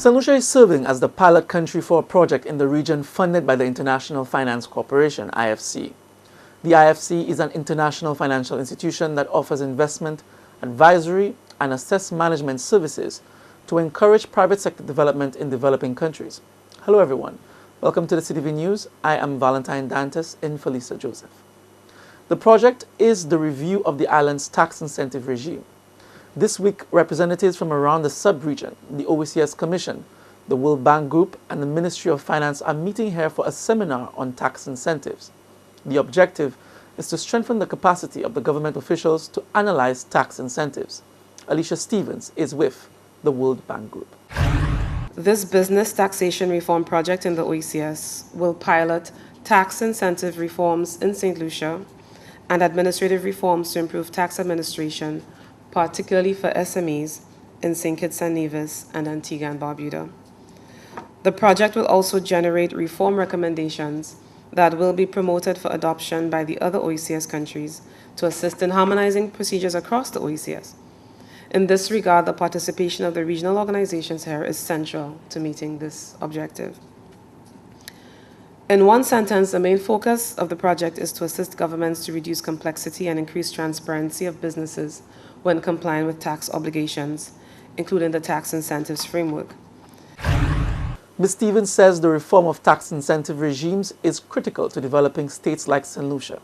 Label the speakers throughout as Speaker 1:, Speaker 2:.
Speaker 1: St. Lucia is serving as the pilot country for a project in the region funded by the International Finance Corporation, IFC. The IFC is an international financial institution that offers investment, advisory, and asset management services to encourage private sector development in developing countries. Hello everyone, welcome to the CTV News. I am Valentine Dantes in for Lisa Joseph. The project is the review of the island's tax incentive regime. This week, representatives from around the sub-region, the OECS Commission, the World Bank Group, and the Ministry of Finance are meeting here for a seminar on tax incentives. The objective is to strengthen the capacity of the government officials to analyze tax incentives. Alicia Stevens is with the World Bank Group.
Speaker 2: This business taxation reform project in the OECS will pilot tax incentive reforms in St. Lucia and administrative reforms to improve tax administration, particularly for SMEs in St. Kitts and Nevis and Antigua and Barbuda. The project will also generate reform recommendations that will be promoted for adoption by the other OECS countries to assist in harmonizing procedures across the OECS. In this regard, the participation of the regional organizations here is central to meeting this objective. In one sentence, the main focus of the project is to assist governments to reduce complexity and increase transparency of businesses when complying with tax obligations, including the tax incentives framework.
Speaker 1: Ms. Stevens says the reform of tax incentive regimes is critical to developing states like St. Lucia.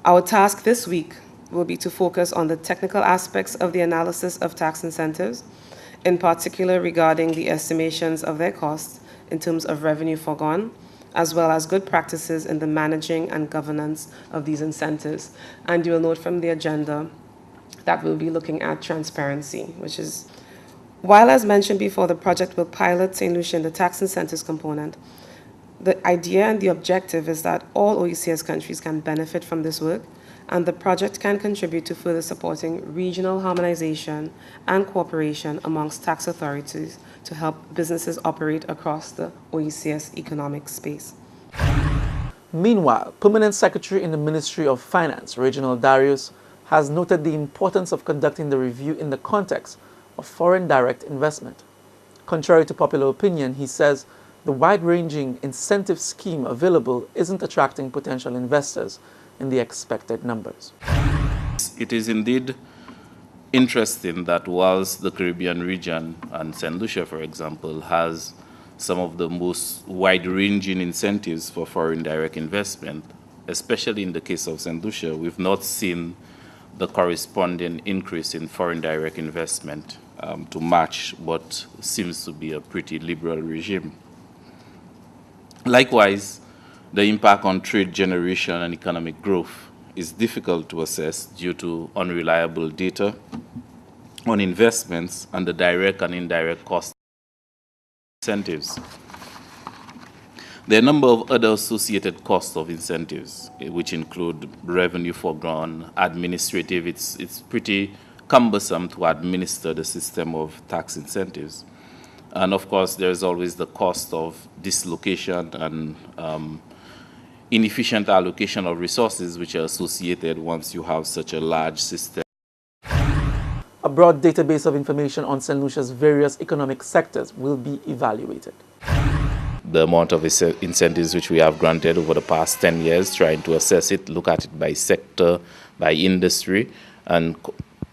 Speaker 2: Our task this week will be to focus on the technical aspects of the analysis of tax incentives, in particular regarding the estimations of their costs in terms of revenue foregone, as well as good practices in the managing and governance of these incentives. And you will note from the agenda that we'll be looking at transparency, which is, while as mentioned before, the project will pilot St. Lucia in the tax incentives component, the idea and the objective is that all OECS countries can benefit from this work, and the project can contribute to further supporting regional harmonization and cooperation amongst tax authorities to help businesses operate across the OECS economic space.
Speaker 1: Meanwhile, Permanent Secretary in the Ministry of Finance, Reginald Darius, has noted the importance of conducting the review in the context of foreign direct investment. Contrary to popular opinion, he says the wide-ranging incentive scheme available isn't attracting potential investors in the expected numbers.
Speaker 3: It is indeed interesting that whilst the Caribbean region and St. Lucia, for example, has some of the most wide-ranging incentives for foreign direct investment, especially in the case of St. Lucia, we've not seen the corresponding increase in foreign direct investment to match what seems to be a pretty liberal regime. Likewise, the impact on trade generation and economic growth is difficult to assess due to unreliable data on investments and the direct and indirect cost incentives. There are a number of other associated costs of incentives, which include revenue foregone, administrative. It's pretty cumbersome to administer the system of tax incentives. And of course, there's always the cost of dislocation and inefficient allocation of resources which are associated once you have such a large system.
Speaker 1: A broad database of information on St. Lucia's various economic sectors will be evaluated.
Speaker 3: The amount of incentives which we have granted over the past 10 years, trying to assess it, look at it by sector, by industry, and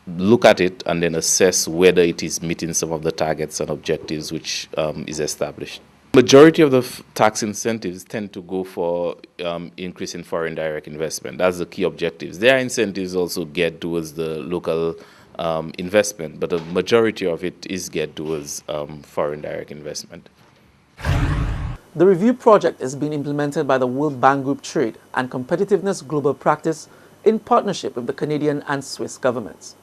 Speaker 3: look at it and then assess whether it is meeting some of the targets and objectives which is established. Majority of the tax incentives tend to go for increase in foreign direct investment. That's the key objectives. Their incentives also get towards the local investment, but the majority of it is get towards foreign direct investment.
Speaker 1: The review project is being implemented by the World Bank Group Trade and Competitiveness Global Practice in partnership with the Canadian and Swiss governments.